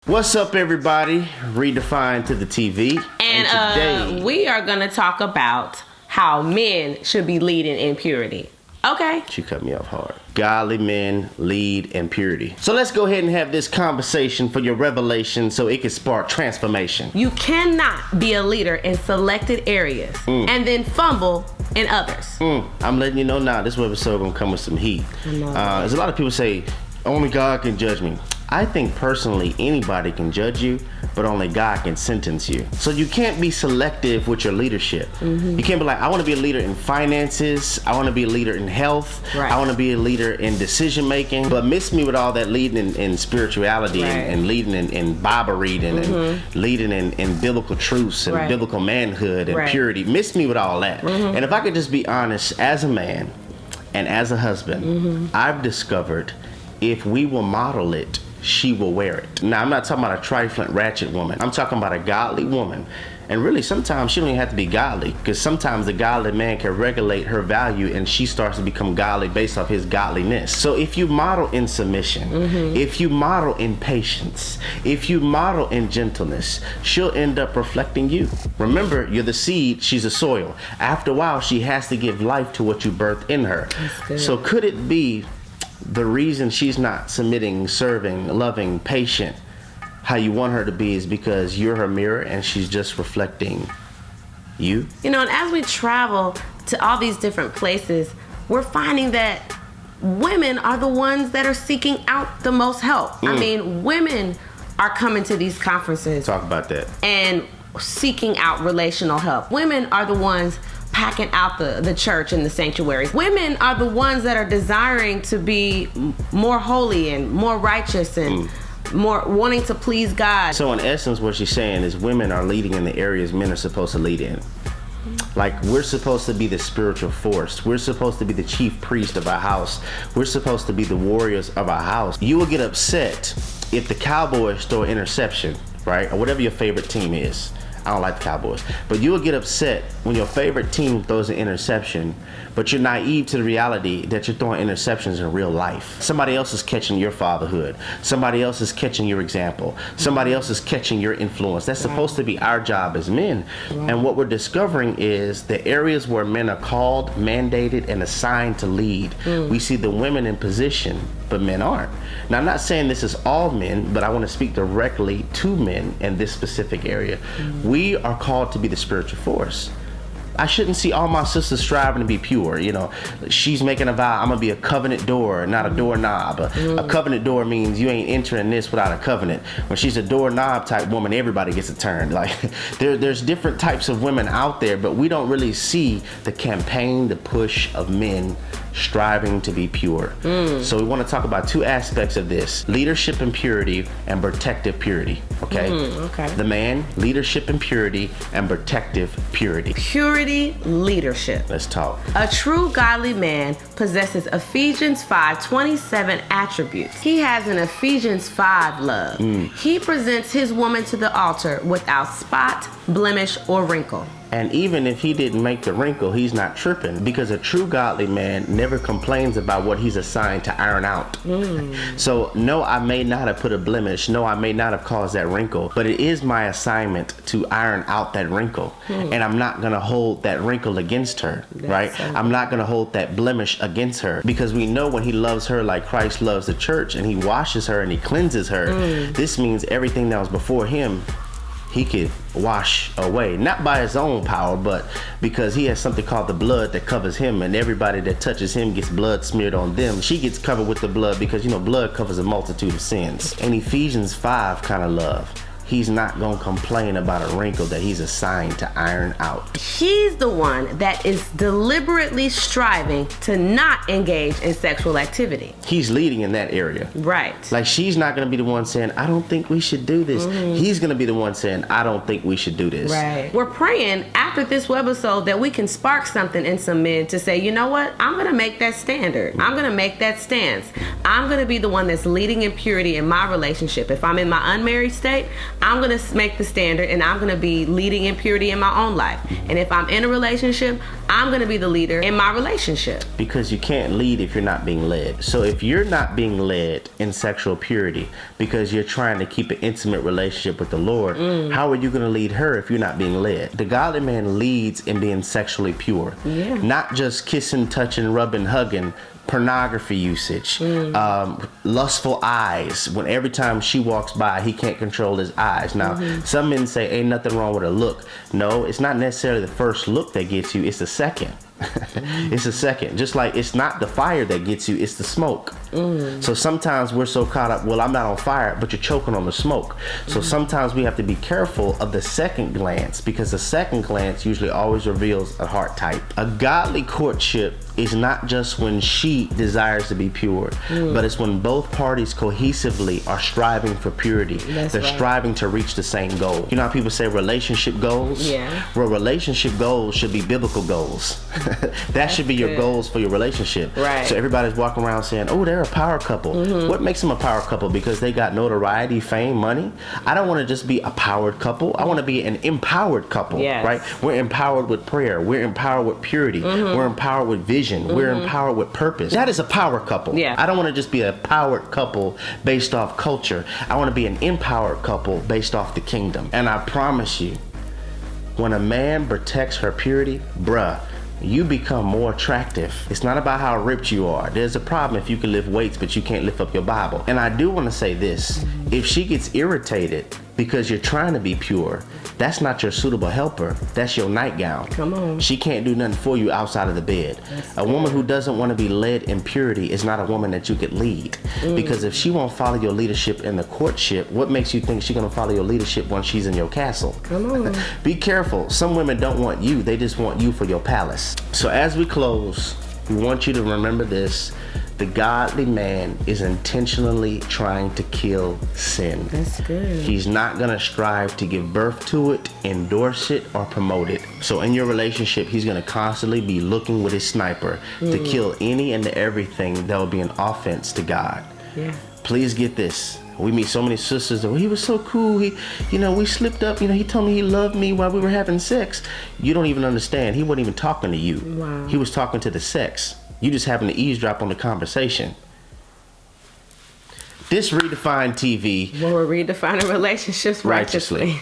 What's up, everybody? Redefined to the TV. And today, we are going to talk about how men should be leading in purity. Okay? She cut me off hard. Godly men lead in purity. So let's go ahead and have this conversation for your revelation so it can spark transformation. You cannot be a leader in selected areas and then fumble in others. I'm letting you know now, this episode gonna come with some heat. There's a lot of people say, only God can judge me. I think personally anybody can judge you, but only God can sentence you. So you can't be selective with your leadership. You can't be like, I want to be a leader in finances, I want to be a leader in health, I want to be a leader in decision making, but miss me with all that leading in spirituality and leading in Bible reading and leading in biblical truths and biblical manhood and purity. Miss me with all that. And if I could just be honest, as a man and as a husband, I've discovered if we will model it, she will wear it. Now, I'm not talking about a trifling, ratchet woman. I'm talking about a godly woman. And really, sometimes she don't even have to be godly, because sometimes the godly man can regulate her value and she starts to become godly based off his godliness. So if you model in submission, if you model in patience, if you model in gentleness, she'll end up reflecting you. Remember, you're the seed, she's the soil. After a while, she has to give life to what you birthed in her. So could it be the reason she's not submitting, serving, loving, patient, how you want her to be, is because you're her mirror and she's just reflecting you? You know, and as we travel to all these different places, we're finding that women are the ones that are seeking out the most help. I mean, women are coming to these conferences. Talk about that. And seeking out relational help. Women are the ones packing out the church and the sanctuaries. Women are the ones that are desiring to be more holy and more righteous and more wanting to please God. So in essence, what she's saying is women are leading in the areas men are supposed to lead in. Like, we're supposed to be the spiritual force. We're supposed to be the chief priest of our house. We're supposed to be the warriors of our house. You will get upset if the Cowboys throw an interception, right? Or whatever your favorite team is. I don't like the Cowboys. But you will get upset when your favorite team throws an interception, but you're naive to the reality that you're throwing interceptions in real life. Somebody else is catching your fatherhood. Somebody else is catching your example. Somebody else is catching your influence. That's supposed to be our job as men. And what we're discovering is the areas where men are called, mandated, and assigned to lead. We see the women in position, but men aren't. Now, I'm not saying this is all men, but I want to speak directly to men in this specific area. We are called to be the spiritual force. I shouldn't see all my sisters striving to be pure. You know, she's making a vow, I'm gonna be a covenant door, not a doorknob. A covenant door means you ain't entering this without a covenant. When she's a doorknob type woman, everybody gets a turn. Like, there's different types of women out there, but we don't really see the campaign, the push of men striving to be pure. So we want to talk about two aspects of this: leadership and purity, and protective purity. Okay? The man, leadership and purity, and protective purity. Purity, leadership. Let's talk. A true godly man possesses Ephesians 5:27 attributes. He has an Ephesians 5 love. He presents his woman to the altar without spot, blemish, or wrinkle. And even if he didn't make the wrinkle, he's not tripping, because a true godly man never complains about what he's assigned to iron out. So no, I may not have put a blemish. No, I may not have caused that wrinkle, but it is my assignment to iron out that wrinkle. And I'm not going to hold that wrinkle against her, right? I'm not going to hold that blemish against her, because we know when he loves her like Christ loves the church and he washes her and he cleanses her, this means everything that was before him, he could wash away, not by his own power, but because he has something called the blood that covers him, and everybody that touches him gets blood smeared on them. She gets covered with the blood because, you know, blood covers a multitude of sins. And Ephesians 5 kind of love. He's not going to complain about a wrinkle that he's assigned to iron out. He's the one that is deliberately striving to not engage in sexual activity. He's leading in that area. Right. Like, she's not going to be the one saying, I don't think we should do this. He's going to be the one saying, I don't think we should do this. Right. We're praying after this webisode that we can spark something in some men to say, you know what? I'm going to make that standard. I'm going to make that stance. I'm going to be the one that's leading in purity in my relationship. If I'm in my unmarried state, I'm going to make the standard, and I'm going to be leading in purity in my own life. And if I'm in a relationship, I'm going to be the leader in my relationship. Because you can't lead if you're not being led. So if you're not being led in sexual purity because you're trying to keep an intimate relationship with the Lord, how are you going to lead her if you're not being led? The godly man leads in being sexually pure. Yeah. Not just kissing, touching, rubbing, hugging, pornography usage, lustful eyes. When every time she walks by, he can't control his eyes. Now, some men say ain't nothing wrong with a look. No, it's not necessarily the first look that gets you, it's the second. It's a second. Just like it's not the fire that gets you, it's the smoke. So sometimes we're so caught up, well, I'm not on fire, but you're choking on the smoke. So sometimes we have to be careful of the second glance, because the second glance usually always reveals a heart type. A godly courtship is not just when she desires to be pure, but it's when both parties cohesively are striving for purity. They're striving to reach the same goal. You know how people say relationship goals? Yeah. Well, relationship goals should be biblical goals. That should be your goals for your relationship. Right. So everybody's walking around saying, oh, they're a power couple. What makes them a power couple? Because they got notoriety, fame, money? I don't want to just be a powered couple. I want to be an empowered couple. Yes. Right? We're empowered with prayer. We're empowered with purity. We're empowered with vision. We're empowered with purpose. That is a power couple. Yeah. I don't want to just be a powered couple based off culture. I want to be an empowered couple based off the kingdom. And I promise you, when a man protects her purity, bruh, you become more attractive. It's not about how ripped you are. There's a problem if you can lift weights, but you can't lift up your Bible. And I do want to say this. If she gets irritated because you're trying to be pure, that's not your suitable helper. That's your nightgown. Come on. She can't do nothing for you outside of the bed. A woman who doesn't want to be led in purity is not a woman that you could lead. Because if she won't follow your leadership in the courtship, what makes you think she's going to follow your leadership once she's in your castle? Come on. Be careful. Some women don't want you. They just want you for your palace. So as we close, we want you to remember this. The godly man is intentionally trying to kill sin. That's good. He's not going to strive to give birth to it, endorse it, or promote it. So in your relationship, he's going to constantly be looking with his sniper to kill any and everything that will be an offense to God. Yeah. Please get this. We meet so many sisters that, well, he was so cool. We slipped up. He told me he loved me while we were having sex. You don't even understand. He wasn't even talking to you. Wow. He was talking to the sex. You just happened to eavesdrop on the conversation. This Redefined TV. Well, we're redefining relationships righteously.